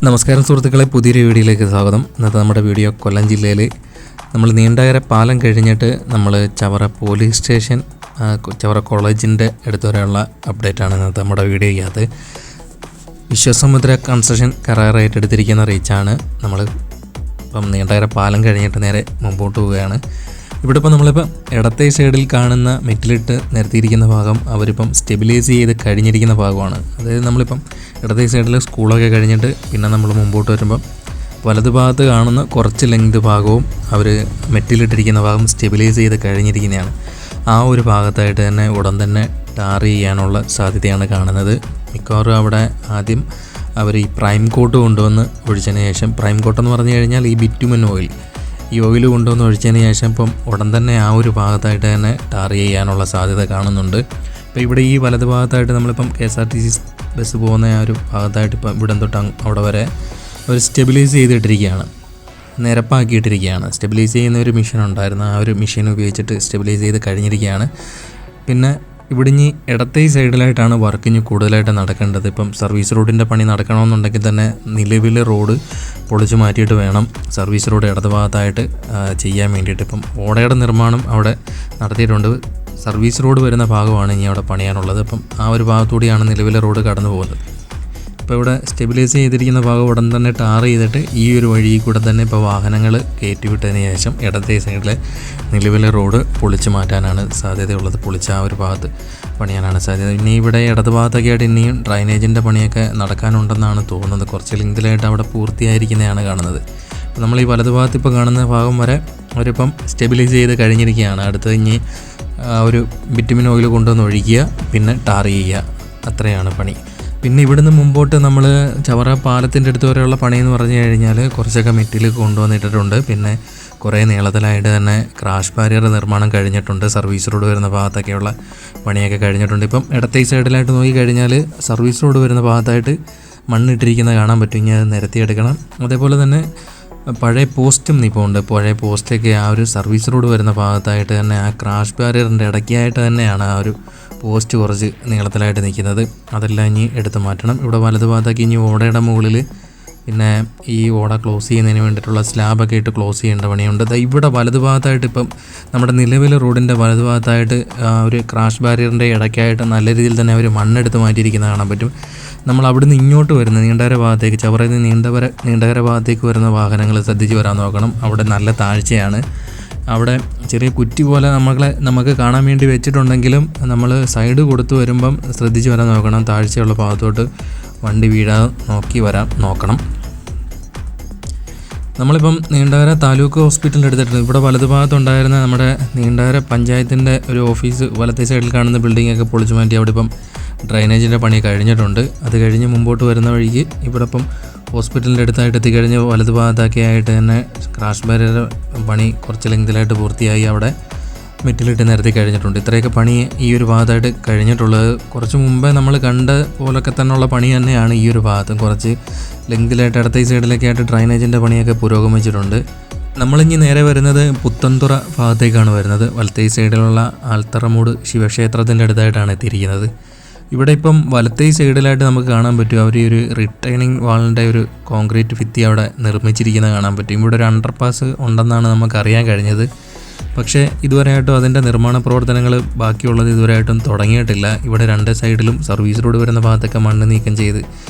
നമസ്കാരം സുഹൃത്തുക്കളെ, പുതിയൊരു വീഡിയോയിലേക്ക് സ്വാഗതം. ഇന്നത്തെ നമ്മുടെ വീഡിയോ കൊല്ലം ജില്ലയിൽ നമ്മൾ നീണ്ടകര പാലം കഴിഞ്ഞിട്ട് നമ്മൾ ചവറ പോലീസ് സ്റ്റേഷൻ, ചവറ കോളേജിൻ്റെ അടുത്ത് വരെയുള്ള അപ്ഡേറ്റാണ് ഇന്നത്തെ നമ്മുടെ വീഡിയോയ്ക്കകത്ത്. വിശ്വസമുദ്ര കൺസ്ട്രക്ഷൻ കരാർ ഏറ്റെടുത്തിരിക്കുന്ന റീച്ചാണ്. നമ്മൾ ഇപ്പം നീണ്ടകര പാലം കഴിഞ്ഞിട്ട് നേരെ മുമ്പോട്ട് പോവുകയാണ്. ഇവിടെ ഇപ്പം നമ്മളിപ്പം ഇടത്തെ സൈഡിൽ കാണുന്ന മെറ്റിലിട്ട് നിരത്തിയിരിക്കുന്ന ഭാഗം അവരിപ്പം സ്റ്റെബിലൈസ് ചെയ്ത് കഴിഞ്ഞിരിക്കുന്ന ഭാഗമാണ്. അതായത് നമ്മളിപ്പം ഇടത്തെ സൈഡിൽ സ്കൂളൊക്കെ കഴിഞ്ഞിട്ട് പിന്നെ നമ്മൾ മുമ്പോട്ട് വരുമ്പം വലതുഭാഗത്ത് കാണുന്ന കുറച്ച് ലെങ്ത് ഭാഗവും അവർ മെറ്റിലിട്ടിരിക്കുന്ന ഭാഗം സ്റ്റെബിലൈസ് ചെയ്ത് കഴിഞ്ഞിരിക്കുന്നതാണ്. ആ ഒരു ഭാഗത്തായിട്ട് തന്നെ ഉടൻ തന്നെ ടാർ ചെയ്യാനുള്ള സാധ്യതയാണ് കാണുന്നത്. മിക്കവാറും അവിടെ ആദ്യം അവർ ഈ പ്രൈം കോട്ട് കൊണ്ടുവന്ന് ഒഴിച്ചതിന് ശേഷം, പ്രൈം കോട്ടെന്ന് പറഞ്ഞു കഴിഞ്ഞാൽ ഈ ബിറ്റുമൻ ഓയിൽ, ഈ ഓയിൽ കൊണ്ടുവന്ന് ഒഴിച്ചതിന് ശേഷം ഇപ്പം ഉടൻ തന്നെ ആ ഒരു ഭാഗത്തായിട്ട് തന്നെ ടാർ ചെയ്യാനുള്ള സാധ്യത കാണുന്നുണ്ട്. ഇപ്പോൾ ഇവിടെ ഈ വലത് ഭാഗത്തായിട്ട് നമ്മളിപ്പം KSRTC ബസ് പോകുന്ന ആ ഒരു ഭാഗത്തായിട്ട് ഇപ്പം ഇവിടെ തൊട്ട് അവിടെ വരെ അവർ സ്റ്റെബിലൈസ് ചെയ്തിട്ടിരിക്കുകയാണ്, നിരപ്പാക്കിയിട്ടിരിക്കുകയാണ്. സ്റ്റെബിലൈസ് ചെയ്യുന്ന ഒരു മെഷീൻ ഉണ്ടായിരുന്നു, ആ ഒരു മെഷീൻ ഉപയോഗിച്ചിട്ട് സ്റ്റെബിലൈസ് ചെയ്ത് കഴിഞ്ഞിരിക്കുകയാണ്. പിന്നെ ഇവിടെ ഇനി ഇടത്തെ സൈഡിലായിട്ടാണ് വർക്ക് ഇനി കൂടുതലായിട്ട് നടക്കേണ്ടത്. ഇപ്പം സർവീസ് റോഡിൻ്റെ പണി നടക്കണമെന്നുണ്ടെങ്കിൽ തന്നെ നിലവിലെ റോഡ് പൊളിച്ചു മാറ്റിയിട്ട് വേണം സർവീസ് റോഡ് ഇടത് ഭാഗത്തായിട്ട് ചെയ്യാൻ വേണ്ടിയിട്ട്. ഇപ്പം ഓടയുടെ നിർമ്മാണം അവിടെ നടത്തിയിട്ടുണ്ട്. സർവീസ് റോഡ് വരുന്ന ഭാഗമാണ് ഇനി അവിടെ പണിയാനുള്ളത്. അപ്പം ആ ഒരു ഭാഗത്തുകൂടിയാണ് നിലവിലെ റോഡ് കടന്നു പോകുന്നത്. ഇപ്പോൾ ഇവിടെ സ്റ്റെബിലൈസ് ചെയ്തിരിക്കുന്ന ഭാഗം ഉടൻ തന്നെ ടാർ ചെയ്തിട്ട് ഈ ഒരു വഴി കൂടെ തന്നെ ഇപ്പോൾ വാഹനങ്ങൾ കയറ്റിവിട്ടതിന് ശേഷം ഇടത്തെ സൈഡിലെ നിലവിലെ റോഡ് പൊളിച്ചു മാറ്റാനാണ് സാധ്യതയുള്ളത്. പൊളിച്ച ആ ഒരു ഭാഗത്ത് പണിയാനാണ് സാധ്യത. ഇനി ഇവിടെ ഇടത് ഭാഗത്തൊക്കെ ആയിട്ട് ഇനിയും ഡ്രൈനേജിൻ്റെ പണിയൊക്കെ നടക്കാനുണ്ടെന്നാണ് തോന്നുന്നത്. കുറച്ച് ലിങ്കിലായിട്ട് അവിടെ പൂർത്തിയായിരിക്കുന്നതാണ് കാണുന്നത്. അപ്പോൾ നമ്മൾ ഈ വലതു ഭാഗത്ത് ഇപ്പോൾ കാണുന്ന ഭാഗം വരെ അവരിപ്പം സ്റ്റെബിലൈസ് ചെയ്ത് കഴിഞ്ഞിരിക്കുകയാണ്. അടുത്തത് ഇനി ഒരു ബിറ്റുമിൻ ഓയിൽ കൊണ്ടുവന്ന് ഒഴിക്കുക, പിന്നെ ടാർ ചെയ്യുക, അത്രയാണ് പണി. പിന്നെ ഇവിടുന്ന് മുമ്പോട്ട് നമ്മൾ ചവറ പാലത്തിൻ്റെ അടുത്ത് വരെയുള്ള പണി എന്ന് പറഞ്ഞു കഴിഞ്ഞാൽ കുറച്ചൊക്കെ മെറ്റീരിയൽ കൊണ്ടുവന്നിട്ടിട്ടുണ്ട്. പിന്നെ കുറേ നീളത്തിലായിട്ട് തന്നെ ക്രാഷ് ബാരിയർ നിർമ്മാണം കഴിഞ്ഞിട്ടുണ്ട്. സർവീസ് റോഡ് വരുന്ന ഭാഗത്തൊക്കെയുള്ള പണിയൊക്കെ കഴിഞ്ഞിട്ടുണ്ട്. ഇപ്പം ഇടത്തെ സൈഡിലായിട്ട് നോക്കി കഴിഞ്ഞാൽ സർവീസ് റോഡ് വരുന്ന ഭാഗത്തായിട്ട് മണ്ണിട്ടിരിക്കുന്നത് കാണാൻ പറ്റും. ഇനി അത് നിരത്തിയെടുക്കണം. അതേപോലെ തന്നെ പഴയ പോസ്റ്റും ഇപ്പോൾ ഉണ്ട്. പഴയ പോസ്റ്റൊക്കെ ആ ഒരു സർവീസ് റോഡ് വരുന്ന ഭാഗത്തായിട്ട് തന്നെ ആ ക്രാഷ് ബാരിയറിൻ്റെ ഇടയ്ക്കായിട്ട് തന്നെയാണ് ആ ഒരു പോസ്റ്റ് കുറച്ച് നീളത്തിലായിട്ട് നിൽക്കുന്നത്. അതെല്ലാം ഇനി എടുത്ത് മാറ്റണം. ഇവിടെ വലതു ഭാഗത്തേക്ക് ഇനി ഓടയുടെ മുകളിൽ പിന്നെ ഈ ഓട ക്ലോസ് ചെയ്യുന്നതിന് വേണ്ടിയിട്ടുള്ള സ്ലാബൊക്കെ ഇട്ട് ക്ലോസ് ചെയ്യേണ്ട പണിയുണ്ട്. ഇവിടെ വലതു ഭാഗത്തായിട്ട് ഇപ്പം നമ്മുടെ നിലവിലെ റോഡിൻ്റെ വലതു ഭാഗത്തായിട്ട് ഒരു ക്രാഷ് ബാരിയറിൻ്റെ ഇടയ്ക്കായിട്ട് നല്ല രീതിയിൽ തന്നെ അവർ മണ്ണെടുത്ത് മാറ്റിയിരിക്കുന്നത് കാണാൻ പറ്റും. നമ്മൾ അവിടുന്ന് ഇങ്ങോട്ട് വരുന്ന നീണ്ടകര ഭാഗത്തേക്ക്, ചവറയിൽ നിന്ന് നീണ്ടകര ഭാഗത്തേക്ക് വരുന്ന വാഹനങ്ങൾ ശ്രദ്ധിച്ച് വരാൻ നോക്കണം. അവിടെ നല്ല താഴ്ചയാണ്. അവിടെ ചെറിയ കുറ്റി പോലെ നമുക്ക് കാണാൻ വേണ്ടി വെച്ചിട്ടുണ്ടെങ്കിലും നമ്മൾ സൈഡ് കൊടുത്ത് വരുമ്പം ശ്രദ്ധിച്ച് വരാൻ നോക്കണം. താഴ്ചയുള്ള ഭാഗത്തോട്ട് വണ്ടി വീഴാതെ നോക്കണം. നമ്മളിപ്പം നീണ്ടകര താലൂക്ക് ഹോസ്പിറ്റലിൻ്റെ എടുത്തിട്ടുണ്ട്. ഇവിടെ വലതു ഭാഗത്തുണ്ടായിരുന്ന നമ്മുടെ നീണ്ടകര പഞ്ചായത്തിൻ്റെ ഒരു ഓഫീസ് വലത്തെ സൈഡിൽ കാണുന്ന ബിൽഡിങ്ങൊക്കെ പൊളിച്ചു മാറ്റി അവിടെ ഇപ്പം ഡ്രൈനേജിൻ്റെ പണി കഴിഞ്ഞിട്ടുണ്ട്. അത് കഴിഞ്ഞ് മുമ്പോട്ട് വരുന്ന വഴിക്ക് ഇവിടെ ഇപ്പം ഹോസ്പിറ്റലിൻ്റെ അടുത്തായിട്ട് എത്തിക്കഴിഞ്ഞ് വലതു ഭാഗത്തൊക്കെ ആയിട്ട് തന്നെ ക്രാഷ് ബാരിയർ പണി കുറച്ച് ലെങ്തിലായിട്ട് പൂർത്തിയായി അവിടെ മെറ്റിലിട്ട് നിരത്തി കഴിഞ്ഞിട്ടുണ്ട്. ഇത്രയൊക്കെ പണി ഈ ഒരു ഭാഗത്തായിട്ട് കഴിഞ്ഞിട്ടുള്ളത്. കുറച്ച് മുമ്പേ നമ്മൾ കണ്ട പോലൊക്കെ തന്നെയുള്ള പണി തന്നെയാണ് ഈ ഒരു ഭാഗത്തും. കുറച്ച് ലെങ്തിലായിട്ട് ഇടത്തെ സൈഡിലൊക്കെ ആയിട്ട് ഡ്രൈനേജിൻ്റെ പണിയൊക്കെ പുരോഗമിച്ചിട്ടുണ്ട്. നമ്മളിനി നേരെ വരുന്നത് പുത്തൻതുറ ഭാഗത്തേക്കാണ് വരുന്നത്. വലത്തെ സൈഡിലുള്ള ആൽത്തറമൂട് ശിവക്ഷേത്രത്തിൻ്റെ അടുത്തായിട്ടാണ് എത്തിയിരിക്കുന്നത്. ഇവിടെ ഇപ്പം വലത്തെ സൈഡിലായിട്ട് നമുക്ക് കാണാൻ പറ്റും അവർ ഒരു റിട്ടേണിംഗ് വാളിൻ്റെ ഒരു കോൺക്രീറ്റ് ഭിത്തി അവിടെ നിർമ്മിച്ചിരിക്കുന്നത് കാണാൻ പറ്റും. ഇവിടെ ഒരു അണ്ടർപാസ് ഉണ്ടെന്നാണ് നമുക്ക് അറിയാൻ കഴിഞ്ഞത്. പക്ഷേ ഇതുവരെയായിട്ടും അതിൻ്റെ നിർമ്മാണ പ്രവർത്തനങ്ങൾ ബാക്കിയുള്ളത് ഇതുവരെയായിട്ടും തുടങ്ങിയിട്ടില്ല. ഇവിടെ രണ്ട് സൈഡിലും സർവീസ് റോഡ് വരുന്ന ഭാഗത്തൊക്കെ മണ്ണ് നീക്കം ചെയ്ത്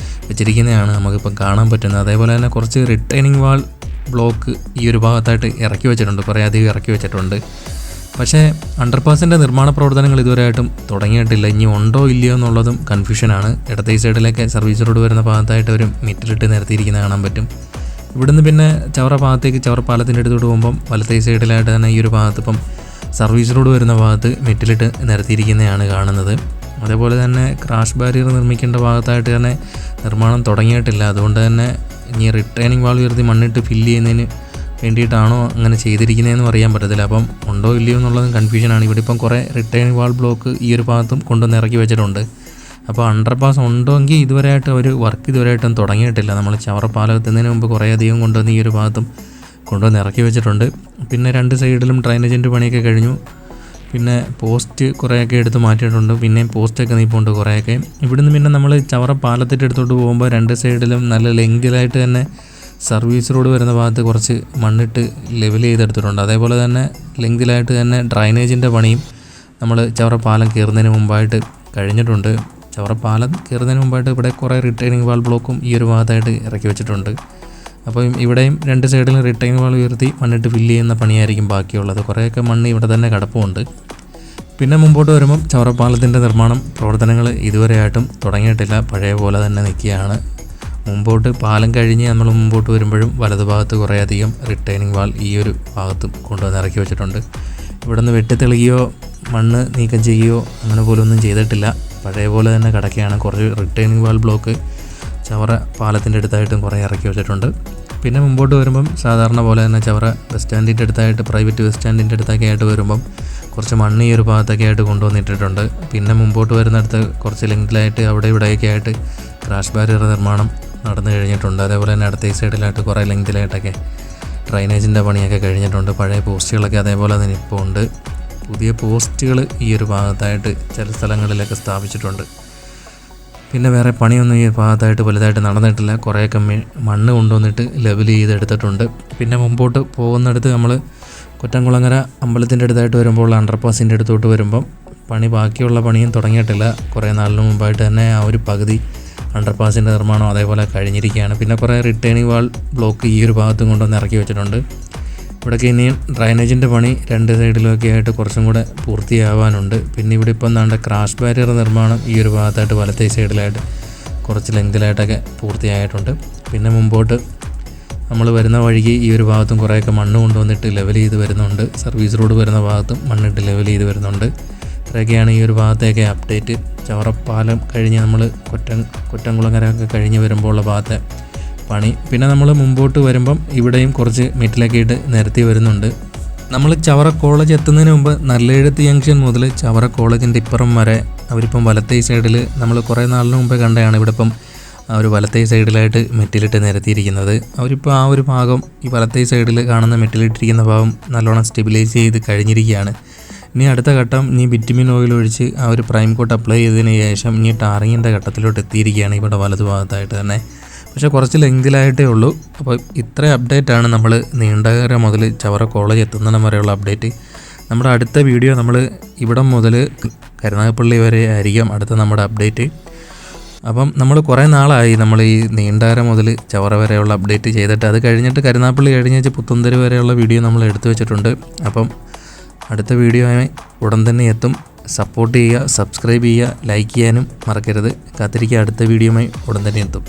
വെച്ചിരിക്കുന്നതാണ് നമുക്കിപ്പം കാണാൻ പറ്റുന്നത്. അതേപോലെ തന്നെ കുറച്ച് റിട്ടേണിംഗ് വാൾ ബ്ലോക്ക് ഈ ഒരു ഭാഗത്തായിട്ട് ഇറക്കി വെച്ചിട്ടുണ്ട്, കുറേ അധികം ഇറക്കി വെച്ചിട്ടുണ്ട്. പക്ഷേ അണ്ടർപാസിൻ്റെ നിർമ്മാണ പ്രവർത്തനങ്ങൾ ഇതുവരെയായിട്ടും തുടങ്ങിയിട്ടില്ല. ഇനി ഉണ്ടോ ഇല്ലയോ എന്നുള്ളതും കൺഫ്യൂഷനാണ്. ഇടത്തെ സൈഡിലൊക്കെ സർവീസ് റോഡ് വരുന്ന ഭാഗത്തായിട്ട് ഒരു മെറ്റിലിട്ട് നിരത്തിയിരിക്കുന്നത് കാണാൻ പറ്റും. ഇവിടുന്ന് പിന്നെ ചവറ ഭാഗത്തേക്ക്, ചവറ പാലത്തിൻ്റെ അടുത്തോട്ട് പോകുമ്പം വലത്തെ സൈഡിലായിട്ട് തന്നെ ഈ ഒരു ഭാഗത്ത് ഇപ്പം സർവീസ് റോഡ് വരുന്ന ഭാഗത്ത് മെറ്റിലിട്ട് നിരത്തിയിരിക്കുന്നതാണ് കാണുന്നത്. അതേപോലെ തന്നെ ക്രാഷ് ബാരിയർ നിർമ്മിക്കേണ്ട ഭാഗത്തായിട്ട് തന്നെ നിർമ്മാണം തുടങ്ങിയിട്ടില്ല. അതുകൊണ്ട് തന്നെ ഇനി റിട്ടേണിംഗ് വാൾ ഉയർത്തി മണ്ണിട്ട് ഫില്ല് ചെയ്യുന്നതിന് വേണ്ടിയിട്ടാണോ അങ്ങനെ ചെയ്തിരിക്കുന്നതെന്ന് അറിയാൻ പറ്റത്തില്ല. അപ്പം ഉണ്ടോ ഇല്ലയോ എന്നുള്ളതും കൺഫ്യൂഷനാണ്. ഇവിടെ ഇപ്പം കുറേ റിട്ടേണിംഗ് വാൾ ബ്ലോക്ക് ഈ ഒരു ഭാഗത്തും കൊണ്ടുവന്ന് ഇറക്കി വെച്ചിട്ടുണ്ട്. അപ്പോൾ അണ്ടർപാസ് ഉണ്ടോയെങ്കിൽ ഇതുവരെയായിട്ട് ഒരു വർക്ക് ഇതുവരെയായിട്ടും തുടങ്ങിയിട്ടില്ല. നമ്മൾ ചവറ പാലം എത്തുന്നതിന് മുമ്പ് കുറേ അധികം കൊണ്ടുവന്ന് ഈ ഒരു ഭാഗത്തും കൊണ്ടുവന്ന് ഇറക്കി വെച്ചിട്ടുണ്ട്. പിന്നെ രണ്ട് സൈഡിലും ഡ്രൈനേജിൻ്റെ പണിയൊക്കെ കഴിഞ്ഞു. പിന്നെ പോസ്റ്റ് കുറേയൊക്കെ എടുത്ത് മാറ്റിയിട്ടുണ്ട്. പിന്നെയും പോസ്റ്റൊക്കെ നീപ്പുണ്ട് കുറേയൊക്കെ. ഇവിടുന്ന് പിന്നെ നമ്മൾ ചവറ പാലത്തിൻ്റെ അടുത്തോട്ട് പോകുമ്പോൾ രണ്ട് സൈഡിലും നല്ല ലെങ്കിലായിട്ട് തന്നെ സർവീസ് റോഡ് വരുന്ന ഭാഗത്ത് കുറച്ച് മണ്ണിട്ട് ലെവൽ ചെയ്തെടുത്തിട്ടുണ്ട്. അതേപോലെ തന്നെ ലെങ്കിലായിട്ട് തന്നെ ഡ്രൈനേജിൻ്റെ പണിയും നമ്മൾ ചവറ പാലം കയറുന്നതിന് മുമ്പായിട്ട് കഴിഞ്ഞിട്ടുണ്ട്. ചവറ പാലം കയറുന്നതിന് മുമ്പായിട്ട് ഇവിടെ കുറേ റിട്ടേണിംഗ് വാൾ ബ്ലോക്കും ഈ ഒരു ഭാഗത്തായിട്ട് ഇറക്കി വെച്ചിട്ടുണ്ട്. അപ്പം ഇവിടെയും രണ്ട് സൈഡിലും റിട്ടേണിംഗ് വാൾ ഉയർത്തി മണ്ണിട്ട് ഫില്ല് ചെയ്യുന്ന പണിയായിരിക്കും ബാക്കിയുള്ളത്. കുറേയൊക്കെ മണ്ണ് ഇവിടെ തന്നെ കിടപ്പുണ്ട്. പിന്നെ മുമ്പോട്ട് വരുമ്പം ചവറ പാലത്തിൻ്റെ നിർമ്മാണം പ്രവർത്തനങ്ങൾ ഇതുവരെയായിട്ടും തുടങ്ങിയിട്ടില്ല. പഴയ പോലെ തന്നെ നിൽക്കുകയാണ്. മുമ്പോട്ട് പാലം കഴിഞ്ഞ് നമ്മൾ മുമ്പോട്ട് വരുമ്പോഴും വലതുഭാഗത്ത് കുറേയധികം റിട്ടേണിംഗ് വാൾ ഈ ഒരു ഭാഗത്തും കൊണ്ടുവന്ന് ഇറക്കി വെച്ചിട്ടുണ്ട്. ഇവിടെ നിന്ന് വെട്ടിത്തെളിയോ മണ്ണ് നീക്കം ചെയ്യുകയോ അങ്ങനെ പോലൊന്നും ചെയ്തിട്ടില്ല. പഴയ പോലെ തന്നെ കിടക്കുകയാണ്. കുറച്ച് റിട്ടേണിംഗ് വാൾ ബ്ലോക്ക് ചവറ പാലത്തിൻ്റെ അടുത്തായിട്ടും കുറേ ഇറക്കി വെച്ചിട്ടുണ്ട്. പിന്നെ മുമ്പോട്ട് വരുമ്പം സാധാരണ പോലെ തന്നെ ചവറ ബസ് സ്റ്റാൻഡിൻ്റെ അടുത്തായിട്ട് പ്രൈവറ്റ് ബസ് സ്റ്റാൻഡിൻ്റെ അടുത്തൊക്കെ ആയിട്ട് വരുമ്പം കുറച്ച് മണ്ണ് ഈ ഒരു ഭാഗത്തൊക്കെ ആയിട്ട് കൊണ്ടുവന്നിട്ടിട്ടുണ്ട്. പിന്നെ മുമ്പോട്ട് വരുന്നിടത്ത് കുറച്ച് ലെങ്കിലായിട്ട് അവിടെ ഇവിടെയൊക്കെ ആയിട്ട് ക്രാഷ് ബാരിയർ നിർമ്മാണം നടന്നു കഴിഞ്ഞിട്ടുണ്ട്. അതേപോലെ തന്നെ അടുത്ത ഈ സൈഡിലായിട്ട് കുറേ ലെങ്കിലായിട്ടൊക്കെ ഡ്രൈനേജിൻ്റെ പണിയൊക്കെ കഴിഞ്ഞിട്ടുണ്ട്. പഴയ പോസ്റ്റുകളൊക്കെ അതേപോലെ തന്നെ ഇപ്പോൾ ഉണ്ട്. പുതിയ പോസ്റ്റുകൾ ഈ ഒരു ഭാഗത്തായിട്ട് ചില സ്ഥലങ്ങളിലൊക്കെ സ്ഥാപിച്ചിട്ടുണ്ട്. പിന്നെ വേറെ പണിയൊന്നും ഈ ഭാഗത്തായിട്ട് വലുതായിട്ട് നടന്നിട്ടില്ല. കുറേയൊക്കെ മണ്ണ് കൊണ്ടുവന്നിട്ട് ലെവൽ ചെയ്തെടുത്തിട്ടുണ്ട്. പിന്നെ മുമ്പോട്ട് പോകുന്നിടത്ത് നമ്മൾ കൊറ്റംകുളങ്ങര അമ്പലത്തിൻ്റെ അടുത്തായിട്ട് വരുമ്പോൾ അണ്ടർപാസിൻ്റെ അടുത്തോട്ട് വരുമ്പം ബാക്കിയുള്ള പണിയും തുടങ്ങിയിട്ടില്ല. കുറേ നാളിന് മുമ്പായിട്ട് തന്നെ ആ ഒരു പകുതി അണ്ടർപാസിൻ്റെ നിർമ്മാണം അതേപോലെ കഴിഞ്ഞിരിക്കുകയാണ്. പിന്നെ കുറേ റിട്ടേണിംഗ് വാൾ ബ്ലോക്ക് ഈ ഒരു ഭാഗത്തും കൊണ്ടുവന്ന് ഇറക്കി വെച്ചിട്ടുണ്ട്. ഇവിടേക്ക് ഇനിയും ഡ്രൈനേജിൻ്റെ പണി രണ്ട് സൈഡിലൊക്കെ ആയിട്ട് കുറച്ചും കൂടെ പൂർത്തിയാവാനുണ്ട്. പിന്നെ ഇവിടെ ഇപ്പം എന്താണ്ട് ക്രാഷ് ബാരിയർ നിർമ്മാണം ഈ ഒരു ഭാഗത്തായിട്ട് വലത്തേ സൈഡിലായിട്ട് കുറച്ച് ലെങ്തിലായിട്ടൊക്കെ പൂർത്തിയായിട്ടുണ്ട്. പിന്നെ മുമ്പോട്ട് നമ്മൾ വരുന്ന വഴിക്ക് ഈ ഒരു ഭാഗത്തും കുറേയൊക്കെ മണ്ണ് കൊണ്ടുവന്നിട്ട് ലെവൽ ചെയ്ത് വരുന്നുണ്ട്. സർവീസ് റോഡ് വരുന്ന ഭാഗത്തും മണ്ണിട്ട് ലെവൽ ചെയ്ത് വരുന്നുണ്ട്. ഇത്രയൊക്കെയാണ് ഈ ഒരു ഭാഗത്തേക്ക് അപ്ഡേറ്റ്. ചവറപ്പാലം കഴിഞ്ഞ് നമ്മൾ കൊറ്റംകുളങ്ങരയൊക്കെ കഴിഞ്ഞ് വരുമ്പോൾ ഉള്ള ഭാഗത്തെ പണി. പിന്നെ നമ്മൾ മുമ്പോട്ട് വരുമ്പം ഇവിടെയും കുറച്ച് മെറ്റിലൊക്കെ ഇട്ട് നിരത്തി വരുന്നുണ്ട്. നമ്മൾ ചവറ കോളേജ് എത്തുന്നതിന് മുമ്പ് നല്ലെഴുത്ത് ജംഗ്ഷൻ മുതൽ ചവറ കോളേജിൻ്റെ ഇപ്പുറം വരെ അവരിപ്പം വലത്തേ സൈഡിൽ നമ്മൾ കുറേ നാളിന് മുമ്പേ കണ്ടതാണ് ഇവിടെ ഇപ്പം ആ ഒരു വലത്തേ സൈഡിലായിട്ട് മെറ്റിലിട്ട് നിരത്തിയിരിക്കുന്നത്. അവരിപ്പോൾ ആ ഒരു ഭാഗം ഈ വലത്തേ സൈഡിൽ കാണുന്ന മെറ്റിലിട്ടിരിക്കുന്ന ഭാഗം നല്ലോണം സ്റ്റെബിലൈസ് ചെയ്ത് കഴിഞ്ഞിരിക്കുകയാണ്. ഇനി അടുത്ത ഘട്ടം ബിറ്റുമിൻ ഓയിൽ ഒഴിച്ച് ആ ഒരു പ്രൈം കോട്ട് അപ്ലൈ ചെയ്തതിന് ശേഷം ടാറിങ്ങിൻ്റെ ഘട്ടത്തിലോട്ട് എത്തിയിരിക്കുകയാണ് ഇവിടെ വലതുഭാഗത്തായിട്ട് തന്നെ. പക്ഷേ കുറച്ച് ലെങ്തിലായിട്ടേ ഉള്ളൂ. അപ്പോൾ ഇത്ര അപ്ഡേറ്റാണ് നമ്മൾ നീണ്ടകര മുതൽ ചവറ കോളേജ് എത്തുന്നിടം വരെയുള്ള അപ്ഡേറ്റ്. നമ്മുടെ അടുത്ത വീഡിയോ നമ്മൾ ഇവിടം മുതൽ കരുനാഗപ്പള്ളി വരെ ആയിരിക്കും അടുത്ത നമ്മുടെ അപ്ഡേറ്റ്. അപ്പം നമ്മൾ കുറേ നാളായി നമ്മൾ ഈ നീണ്ടകര മുതൽ ചവറ വരെയുള്ള അപ്ഡേറ്റ് ചെയ്തിട്ട്. അത് കഴിഞ്ഞിട്ട് കരുനാഗപ്പള്ളി കഴിഞ്ഞ് പുത്തൻതെരു വരെയുള്ള വീഡിയോ നമ്മൾ എടുത്തു വെച്ചിട്ടുണ്ട്. അപ്പം അടുത്ത വീഡിയോയുമായി ഉടൻ തന്നെ എത്തും. സപ്പോർട്ട് ചെയ്യുക, സബ്സ്ക്രൈബ് ചെയ്യുക, ലൈക്ക് ചെയ്യാനും മറക്കരുത്. കാത്തിരിക്കുക, അടുത്ത വീഡിയോയുമായി ഉടൻ തന്നെ എത്തും.